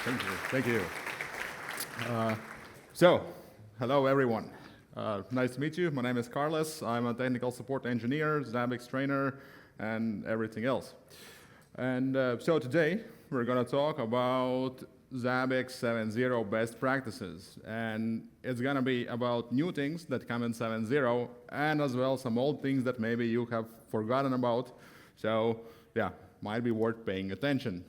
Thank you. Thank you. Hello everyone. Nice to meet you. My name is Karlis. I'm a technical support engineer, Zabbix trainer, and everything else. And so today we're going to talk about Zabbix 7.0 best practices. And it's going to be about new things that come in 7.0 and as well some old things that maybe you have forgotten about. So yeah, might be worth paying attention.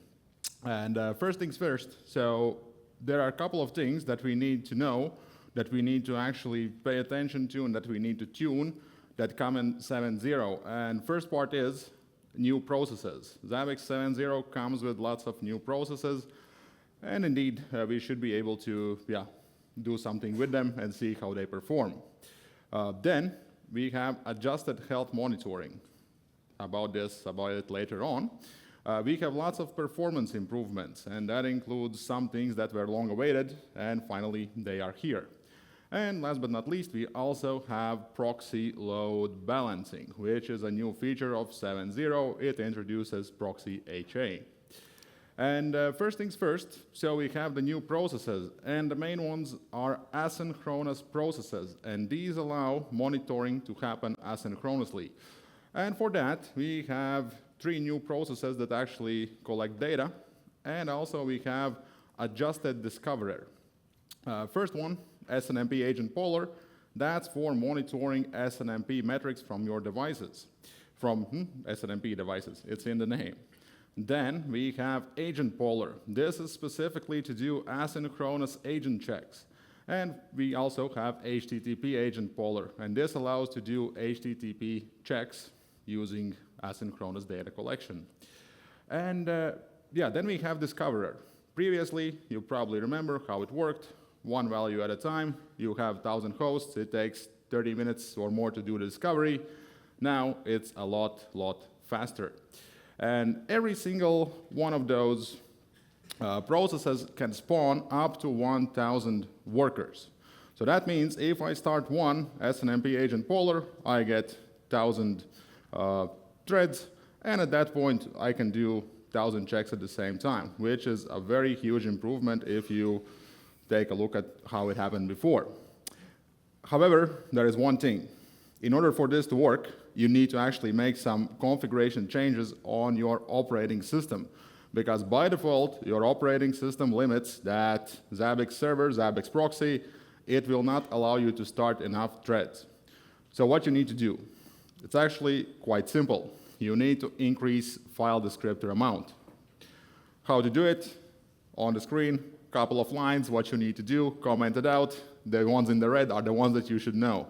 And first things first, so there are a couple of things that we need to know, that we need to actually pay attention to, and that we need to tune that come in 7.0. And first part is new processes. Zabbix 7.0 comes with lots of new processes, and indeed we should be able to do something with them and see how they perform. Then we have adjusted health monitoring. About it later on. We have lots of performance improvements, and that includes some things that were long awaited, and finally they are here. And last but not least, we also have proxy load balancing, which is a new feature of 7.0. It introduces proxy HA. And first things first, so we have the new processes, and the main ones are asynchronous processes, and these allow monitoring to happen asynchronously. And for that, we have 3 new processes that actually collect data, and also we have adjusted discoverer. First one, SNMP agent poller, that's for monitoring SNMP metrics from your devices, from SNMP devices, it's in the name. Then we have agent poller. This is specifically to do asynchronous agent checks. And we also have HTTP agent poller, and this allows to do HTTP checks using asynchronous data collection. And then we have discoverer. Previously, you probably remember how it worked. One value at a time. You have 1,000 hosts. It takes 30 minutes or more to do the discovery. Now it's a lot faster. And every single one of those processes can spawn up to 1,000 workers. So that means if I start one SNMP agent poller, I get 1,000 threads, and at that point I can do 1,000 checks at the same time, which is a very huge improvement if you take a look at how it happened before. However, there is one thing. In order for this to work, you need to actually make some configuration changes on your operating system, because by default, your operating system limits that Zabbix server, Zabbix proxy, it will not allow you to start enough threads. So what you need to do, it's actually quite simple. You need to increase file descriptor amount. How to do it? On the screen, couple of lines, what you need to do, comment it out. The ones in the red are the ones that you should know.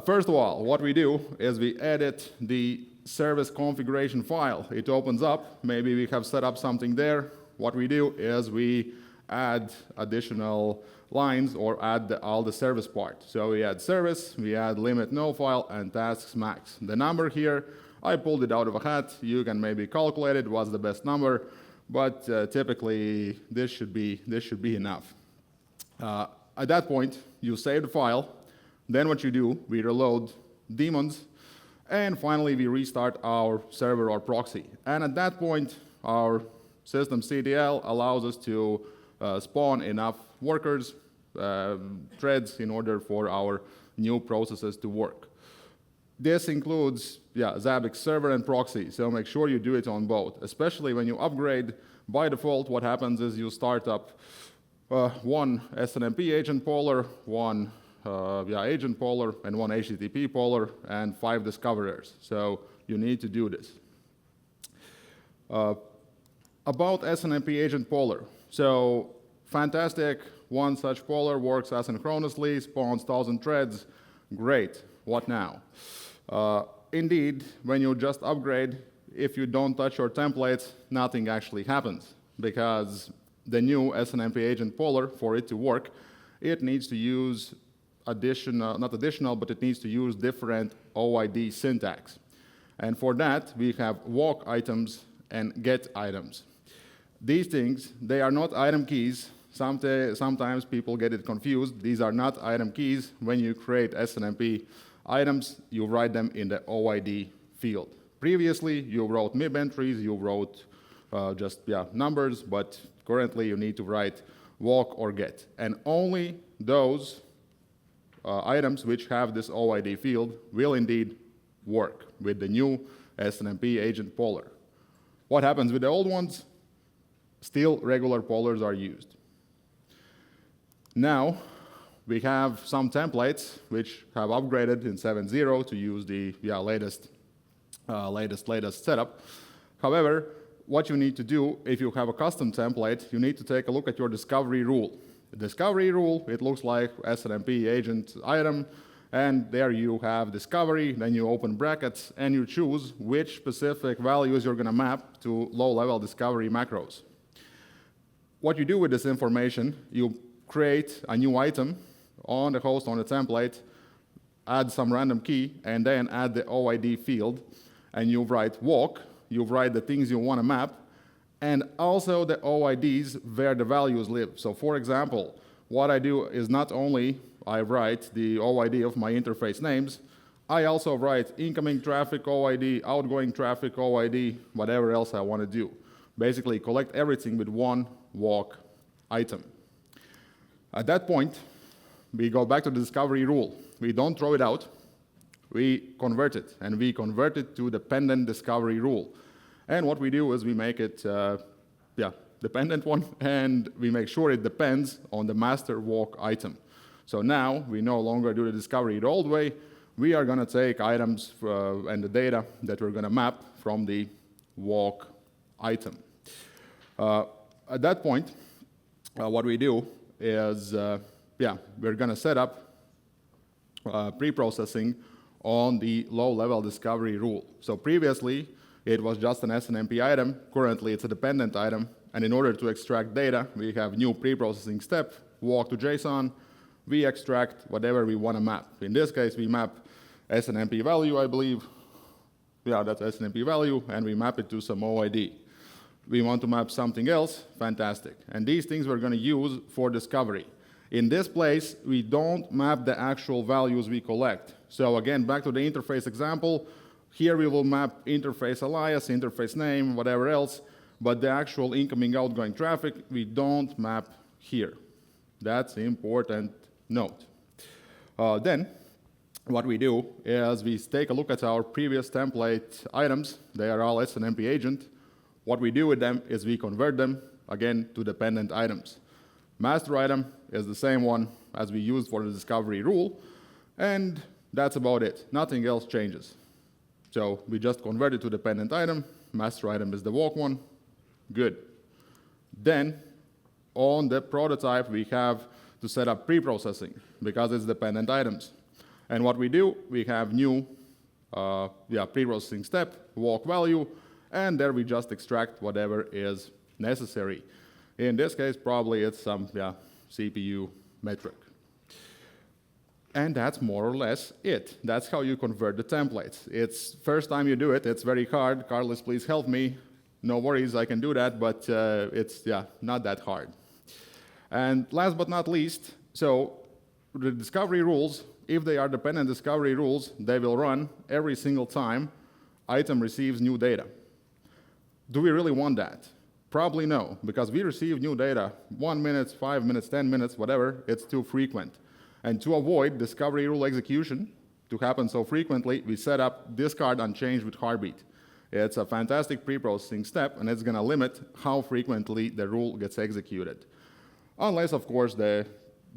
First of all, what we do is we edit the service configuration file. It opens up, maybe we have set up something there. What we do is we add additional lines or add all the service part. So we add service, we add limit no file, and tasks max. The number here, I pulled it out of a hat. You can maybe calculate it, what's the best number, but typically this should be enough. At that point, you save the file. Then what you do, we reload daemons, and finally we restart our server or proxy. And at that point, our system CDL allows us to spawn enough workers, threads, in order for our new processes to work. This includes Zabbix server and proxy, so make sure you do it on both. Especially when you upgrade, by default what happens is you start up one SNMP agent poller, one agent poller, and one HTTP poller, and 5 discoverers. So you need to do this. About SNMP agent poller. So fantastic, one such poller works asynchronously, spawns 1,000 threads, great, what now? Indeed, when you just upgrade, if you don't touch your templates, nothing actually happens, because the new SNMP agent poller, for it to work, it needs to use but it needs to use different OID syntax. And for that, we have walk items and get items. These things, they are not item keys. Sometimes people get it confused. These are not item keys. When you create SNMP items, you write them in the OID field. Previously, you wrote MIB entries, you wrote just numbers, but Currently, you need to write walk or get. And only those items which have this OID field will indeed work with the new SNMP agent poller. What happens with the old ones? Still, regular pollers are used. Now, we have some templates which have upgraded in 7.0 to use the latest setup. However, what you need to do, if you have a custom template, you need to take a look at your discovery rule. The discovery rule, it looks like SNMP agent item, and there you have discovery, then you open brackets, and you choose which specific values you're going to map to low-level discovery macros. What you do with this information, you create a new item on the host, on the template, add some random key, and then add the OID field, and you write walk, you write the things you want to map, and also the OIDs where the values live. So for example, what I do is not only I write the OID of my interface names, I also write incoming traffic OID, outgoing traffic OID, whatever else I want to do. Basically collect everything with one walk item. At that point, we go back to the discovery rule. We don't throw it out, we convert it, and we convert it to the dependent discovery rule. And what we do is we make it, dependent one, and we make sure it depends on the master walk item. So now we no longer do the discovery the old way. We are going to take items and the data that we're going to map from the walk item. At that point, what we do is, we're going to set up pre-processing on the low-level discovery rule. So previously, it was just an SNMP item. Currently, it's a dependent item. And in order to extract data, we have new pre-processing step, walk to JSON. We extract whatever we want to map. In this case, we map SNMP value, I believe. Yeah, that's SNMP value, and we map it to some OID. We want to map something else, fantastic. And these things we're going to use for discovery. In this place, we don't map the actual values we collect. So again, back to the interface example, here we will map interface alias, interface name, whatever else, but the actual incoming, outgoing traffic, we don't map here. That's an important note. Then, what we do is we take a look at our previous template items. They are all SNMP agent. What we do with them is we convert them, again, to dependent items. Master item is the same one as we used for the discovery rule, and that's about it. Nothing else changes. So we just convert it to dependent item. Master item is the walk one. Good. Then, on the prototype, we have to set up pre-processing because it's dependent items. And what we do, we have new pre-processing step, walk value, and there we just extract whatever is necessary. In this case, probably it's some CPU metric. And that's more or less it. That's how you convert the templates. It's first time you do it, it's very hard. Karlis, please help me. No worries, I can do that, but it's not that hard. And last but not least, so the discovery rules, if they are dependent discovery rules, they will run every single time item receives new data. Do we really want that? Probably no, because we receive new data 1 minute, 5 minutes, 10 minutes, whatever, it's too frequent. And to avoid discovery rule execution to happen so frequently, we set up discard unchanged with heartbeat. It's a fantastic pre-processing step, and it's going to limit how frequently the rule gets executed. Unless, of course, the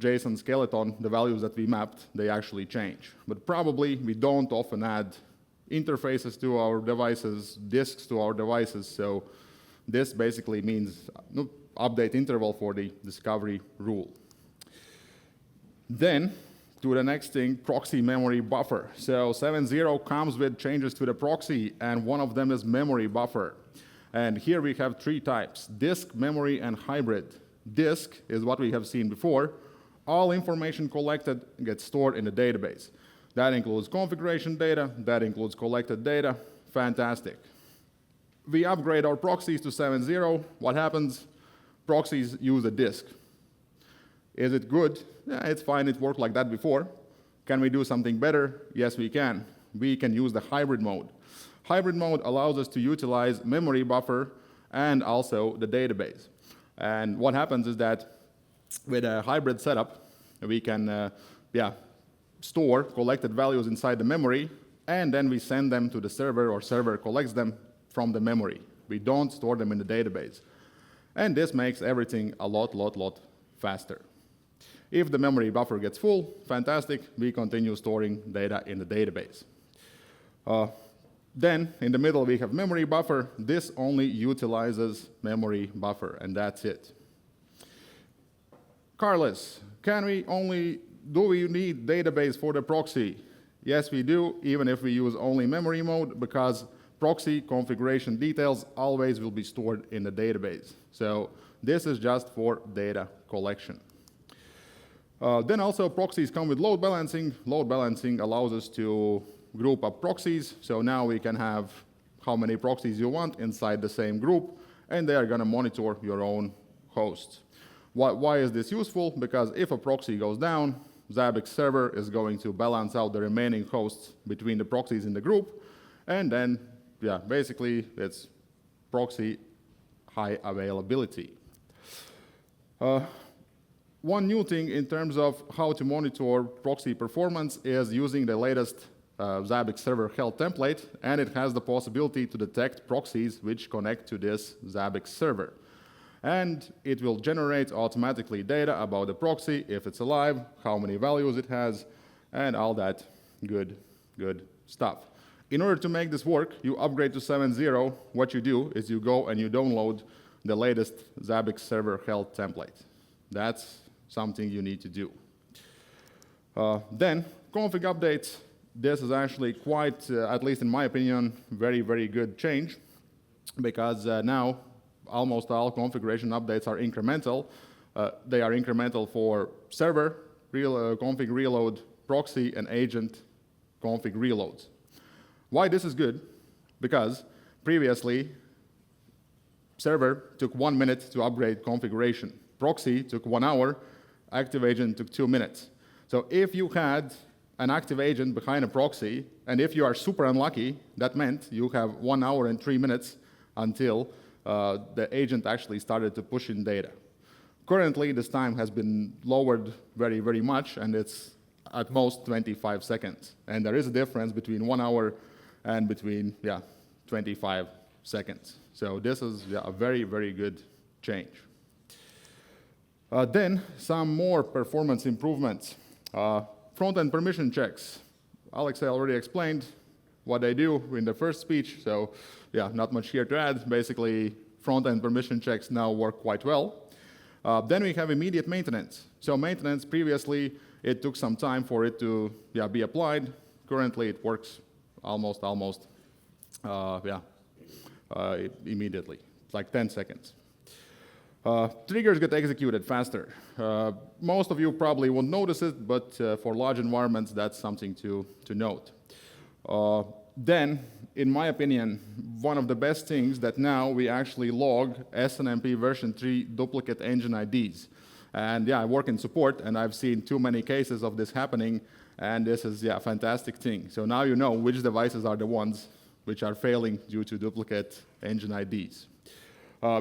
JSON skeleton, the values that we mapped, they actually change. But probably we don't often add interfaces to our devices, disks to our devices, so this basically means update interval for the discovery rule. Then, to the next thing, proxy memory buffer. So 7.0 comes with changes to the proxy, and one of them is memory buffer. And here we have 3 types, disk, memory, and hybrid. Disk is what we have seen before. All information collected gets stored in the database. That includes configuration data, that includes collected data, fantastic. We upgrade our proxies to 7.0. What happens? Proxies use a disk. Is it good? Yeah, it's fine, it worked like that before. Can we do something better? Yes, we can. We can use the hybrid mode. Hybrid mode allows us to utilize memory buffer and also the database. And what happens is that with a hybrid setup, we can store collected values inside the memory, and then we send them to the server, or server collects them from the memory. We don't store them in the database. And this makes everything a lot faster. If the memory buffer gets full, fantastic, we continue storing data in the database. Then, in the middle, we have memory buffer. This only utilizes memory buffer, and that's it. Karlis, do we need database for the proxy? Yes, we do, even if we use only memory mode, because proxy configuration details always will be stored in the database. So this is just for data collection. Then also proxies come with load balancing. Load balancing allows us to group up proxies. So now we can have how many proxies you want inside the same group, and they are going to monitor your own hosts. Why is this useful? Because if a proxy goes down, Zabbix server is going to balance out the remaining hosts between the proxies in the group, and then, basically it's proxy high availability. One new thing in terms of how to monitor proxy performance is using the latest Zabbix server health template, and it has the possibility to detect proxies which connect to this Zabbix server. And it will generate automatically data about the proxy, if it's alive, how many values it has, and all that good stuff. In order to make this work, you upgrade to 7.0. What you do is you go and you download the latest Zabbix server health template. That's something you need to do. Then, config updates. This is actually quite, at least in my opinion, very good change, because now almost all configuration updates are incremental. They are incremental for server, config reload, proxy, and agent config reloads. Why this is good? Because previously, server took 1 minute to upgrade configuration. Proxy took 1 hour, active agent took 2 minutes. So if you had an active agent behind a proxy, and if you are super unlucky, that meant you have 1 hour and 3 minutes until the agent actually started to push in data. Currently, this time has been lowered very much, and it's at most 25 seconds. And there is a difference between 1 hour and between 25 seconds. So this is a very good change. Then some more performance improvements. Front-end permission checks. Alex already explained what they do in the first speech, so not much here to add. Basically, front-end permission checks now work quite well. Then we have immediate maintenance. So maintenance, previously, it took some time for it to be applied. Currently, it works almost immediately. It's like 10 seconds. Triggers get executed faster. Most of you probably won't notice it, but for large environments, that's something to note. Then, in my opinion, one of the best things that now we actually log SNMP version 3 duplicate engine IDs. And I work in support, and I've seen too many cases of this happening, and this is a fantastic thing. So now you know which devices are the ones which are failing due to duplicate engine IDs.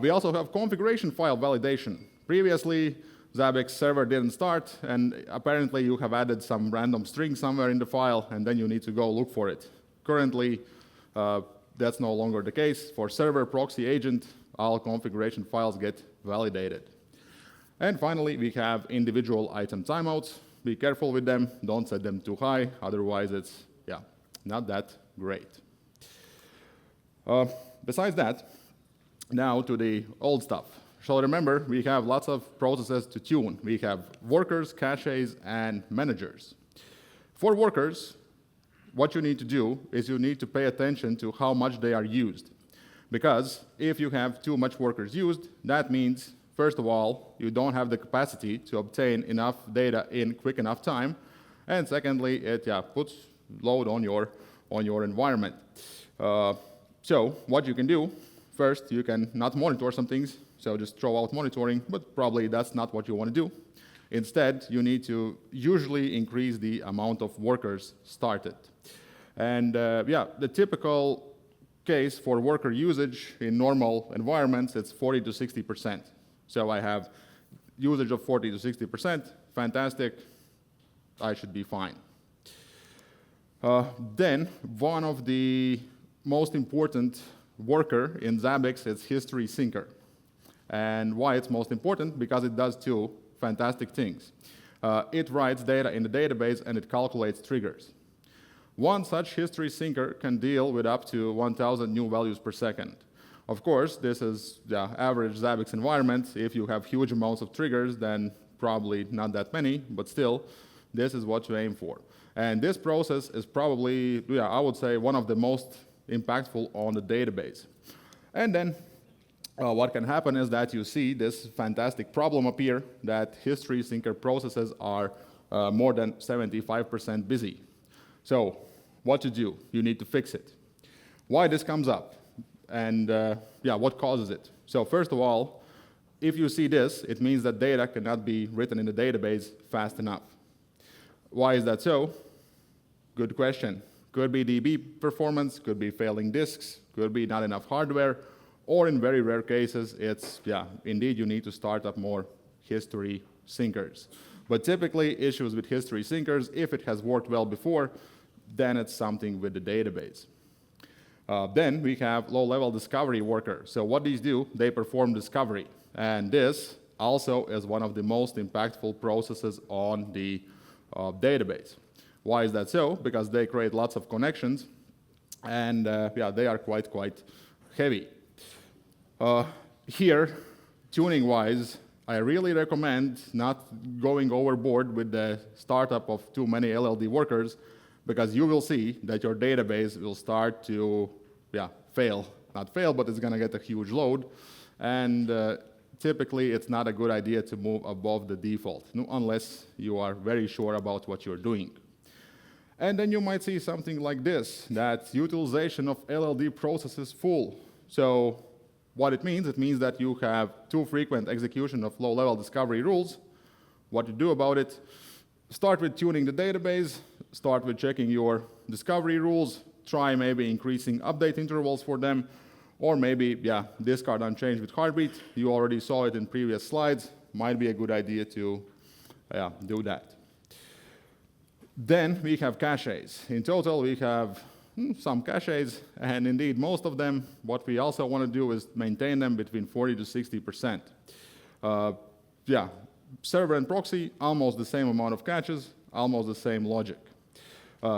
We also have configuration file validation. Previously, Zabbix server didn't start, and apparently you have added some random string somewhere in the file, and then you need to go look for it. Currently, that's no longer the case. For server, proxy, agent, all configuration files get validated. And finally, we have individual item timeouts. Be careful with them. Don't set them too high. Otherwise, it's not that great. Besides that, now to the old stuff. So remember, we have lots of processes to tune. We have workers, caches, and managers. For workers, what you need to do is you need to pay attention to how much they are used. Because if you have too much workers used, that means, first of all, you don't have the capacity to obtain enough data in quick enough time. And secondly, it puts load on your environment. So what you can do, first, you can not monitor some things, so just throw out monitoring, but probably that's not what you want to do. Instead, you need to usually increase the amount of workers started. And the typical case for worker usage in normal environments, it's 40 to 60%. So I have usage of 40 to 60%, fantastic, I should be fine. Then one of the most important worker in Zabbix is history syncer. And why it's most important? Because it does two fantastic things. It writes data in the database and it calculates triggers. One such history syncer can deal with up to 1,000 new values per second. Of course, this is the average Zabbix environment. If you have huge amounts of triggers, then probably not that many, but still, this is what you aim for. And this process is probably, I would say, one of the most impactful on the database. And then what can happen is that you see this fantastic problem appear that history syncer processes are more than 75% busy. So what to do? You need to fix it. Why this comes up? And what causes it? So first of all, if you see this, it means that data cannot be written in the database fast enough. Why is that so? Good question. Could be DB performance, could be failing disks, could be not enough hardware, or in very rare cases, it's, indeed you need to start up more history syncers. But typically, issues with history syncers, if it has worked well before, then it's something with the database. Then we have low-level discovery worker. So what these do, they perform discovery. And this also is one of the most impactful processes on the database. Why is that so? Because they create lots of connections, and they are quite heavy. Here, tuning-wise, I really recommend not going overboard with the startup of too many LLD workers, because you will see that your database will start to fail. Not fail, but it's going to get a huge load. And typically, it's not a good idea to move above the default, unless you are very sure about what you're doing. And then you might see something like this, that utilization of LLD process is full. So what it means that you have too frequent execution of low-level discovery rules. What to do about it? Start with tuning the database, start with checking your discovery rules, try maybe increasing update intervals for them, or maybe, discard unchanged with heartbeat. You already saw it in previous slides. Might be a good idea to do that. Then we have caches. In total, we have some caches, and indeed, most of them, what we also want to do is maintain them between 40 to 60%. Server and proxy, almost the same amount of caches, almost the same logic.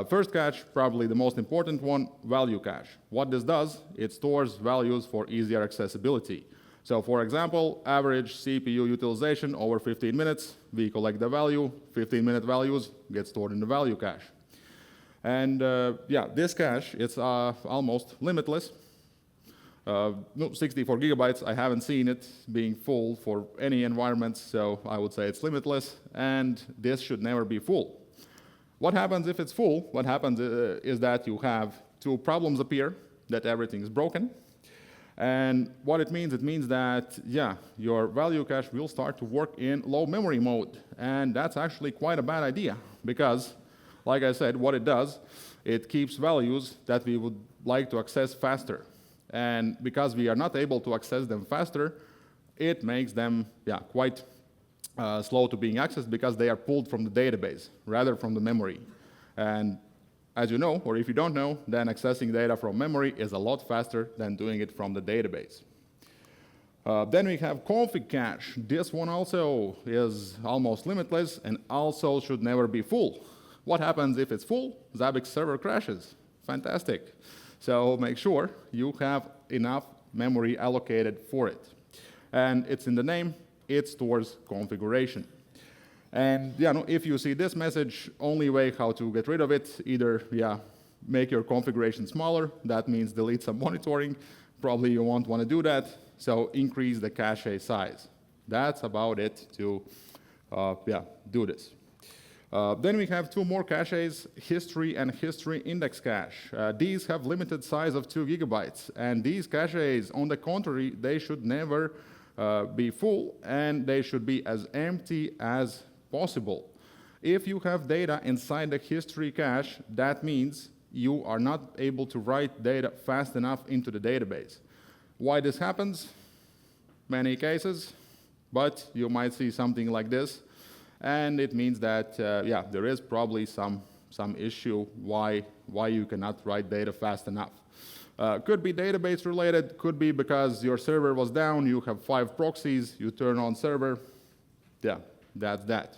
First cache, probably the most important one, value cache. What this does, it stores values for easier accessibility. So for example, average CPU utilization over 15 minutes, we collect the value, 15-minute values get stored in the value cache. And this cache, it's almost limitless. 64 gigabytes, I haven't seen it being full for any environment, so I would say it's limitless, and this should never be full. What happens if it's full? What happens is that you have two problems appear, that everything is broken. And what it means that, your value cache will start to work in low memory mode. And that's actually quite a bad idea, because, like I said, what it does, it keeps values that we would like to access faster. And because we are not able to access them faster, it makes them quite slow to being accessed, because they are pulled from the database rather from the memory. And as you know, or if you don't know, then accessing data from memory is a lot faster than doing it from the database. Then we have config cache. This one also is almost limitless and also should never be full. What happens if it's full? Zabbix server crashes. Fantastic. So make sure you have enough memory allocated for it. And it's in the name, it stores configuration. And if you see this message, only way how to get rid of it, either make your configuration smaller, that means delete some monitoring, probably you won't want to do that, so increase the cache size. That's about it to do this. Then we have two more caches, history and history index cache. These have limited size of 2 gigabytes, and these caches, on the contrary, they should never be full, and they should be as empty as possible. If you have data inside the history cache, that means you are not able to write data fast enough into the database. Why this happens? Many cases. But you might see something like this, and it means that, yeah, there is probably some issue why you cannot write data fast enough. Could be database related, could be because your server was down, you have 5 proxies, you turn on server, yeah, that's that.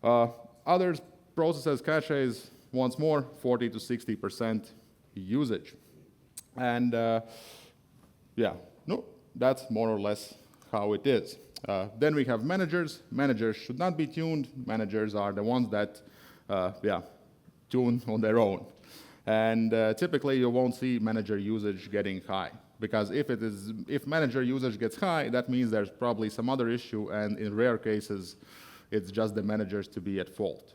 Other processes, caches, once more, 40 to 60% usage. And yeah, no, that's more or less how it is. Then we have managers. Managers should not be tuned. Managers are the ones that, yeah, tune on their own. And typically you won't see manager usage getting high, because if manager usage gets high, that means there's probably some other issue, and in rare cases, it's just the managers to be at fault.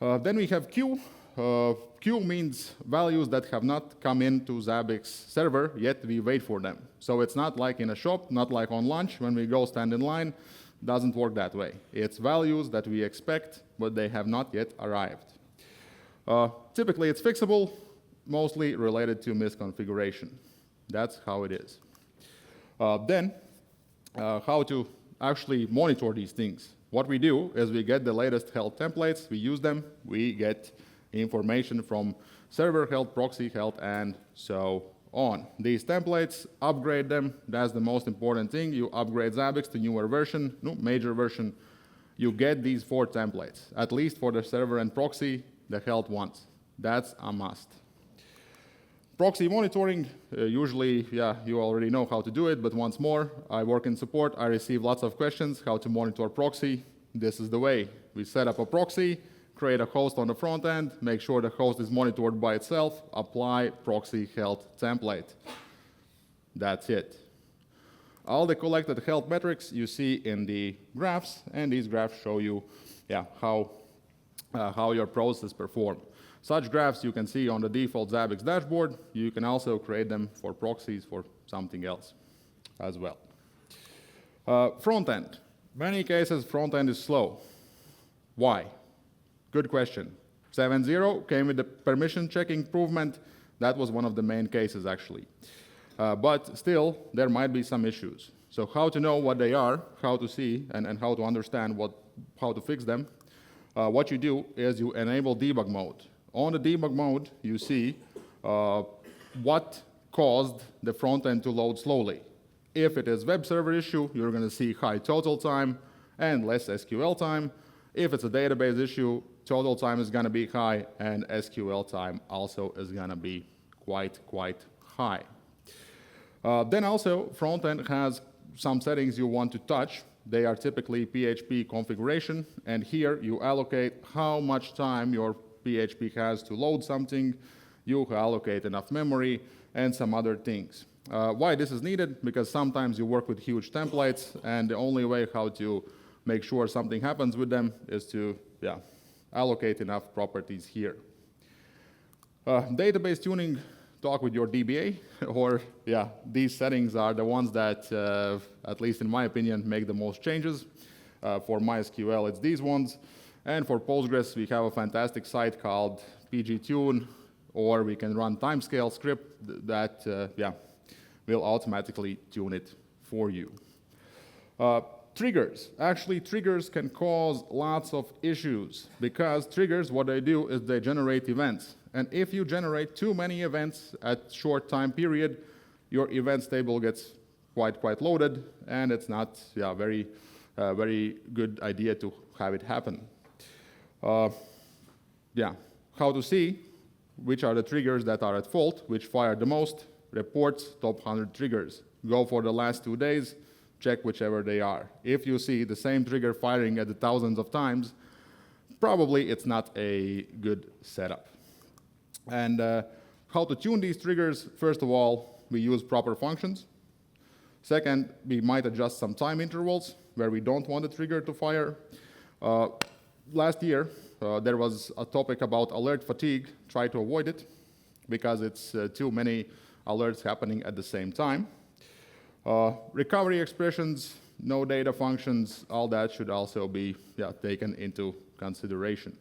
Then we have queue. Queue means values that have not come into Zabbix server, yet we wait for them. So it's not like in a shop, not like on lunch when we go stand in line. Doesn't work that way. It's values that we expect, but they have not yet arrived. Typically it's fixable, mostly related to misconfiguration. That's how it is. Then, how to actually monitor these things. What we do is we get the latest health templates, we use them, we get information from server health, proxy health, and so on. These templates, upgrade them, that's the most important thing. You upgrade Zabbix to newer version, no, major version, you get these 4 templates, at least for the server and proxy, the health ones. That's a must. Proxy monitoring, usually, yeah, you already know how to do it, but once more, I work in support, I receive lots of questions, how to monitor proxy. This is the way. We set up a proxy, create a host on the front end, make sure the host is monitored by itself, apply proxy health template. That's it. All the collected health metrics you see in the graphs, and these graphs show you, yeah, how your process perform. Such graphs you can see on the default Zabbix dashboard. You can also create them for proxies for something else as well. Front-end. Many cases, front-end is slow. Why? Good question. 7.0 came with the permission check improvement. That was one of the main cases, actually. But still, there might be some issues. So how to know what they are, how to see, and how to understand how to fix them. What you do is you enable debug mode. On the debug mode, you see what caused the front end to load slowly. If it is web server issue, you're going to see high total time and less SQL time. If it's a database issue, total time is going to be high, and SQL time also is going to be quite high. Then also, front end has some settings you want to touch. They are typically PHP configuration, and here you allocate how much time your PHP has to load something, you allocate enough memory, and some other things. Why this is needed? Because sometimes you work with huge templates, and the only way how to make sure something happens with them is to, yeah, allocate enough properties here. Database tuning, talk with your DBA, or yeah, these settings are the ones that, at least in my opinion, make the most changes. For MySQL, it's these ones. And for Postgres, we have a fantastic site called pgtune, or we can run timescale script that yeah, will automatically tune it for you. Triggers. Actually, triggers can cause lots of issues, because triggers, what they do is they generate events. And if you generate too many events at short time period, your events table gets quite loaded, and it's not, yeah, very good idea to have it happen. Yeah, how to see which are the triggers that are at fault, which fired the most, reports top 100 triggers. Go for the last 2 days, check whichever they are. If you see the same trigger firing at the thousands of times, probably it's not a good setup. And how to tune these triggers, first of all, we use proper functions. Second, we might adjust some time intervals where we don't want the trigger to fire. Last year, there was a topic about alert fatigue. Try to avoid it, because it's too many alerts happening at the same time. Recovery expressions, no data functions, all that should also be, yeah, taken into consideration.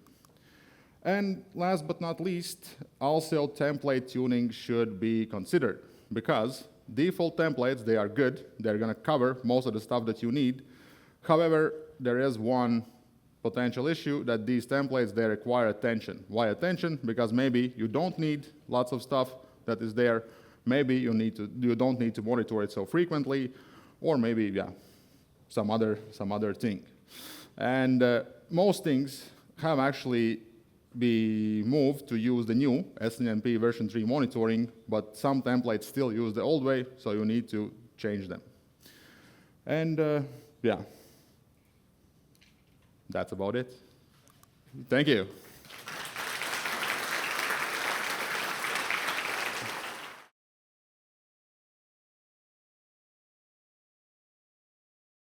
And last but not least, also template tuning should be considered, because default templates, they are good. They're going to cover most of the stuff that you need. However, there is one potential issue that these templates, they require attention. Why attention? Because maybe you don't need lots of stuff that is there. Maybe you don't need to monitor it so frequently, or maybe, yeah, some other thing. And most things have actually been moved to use the new SNMP version 3 monitoring, but some templates still use the old way, so you need to change them. And yeah, that's about it. Thank you.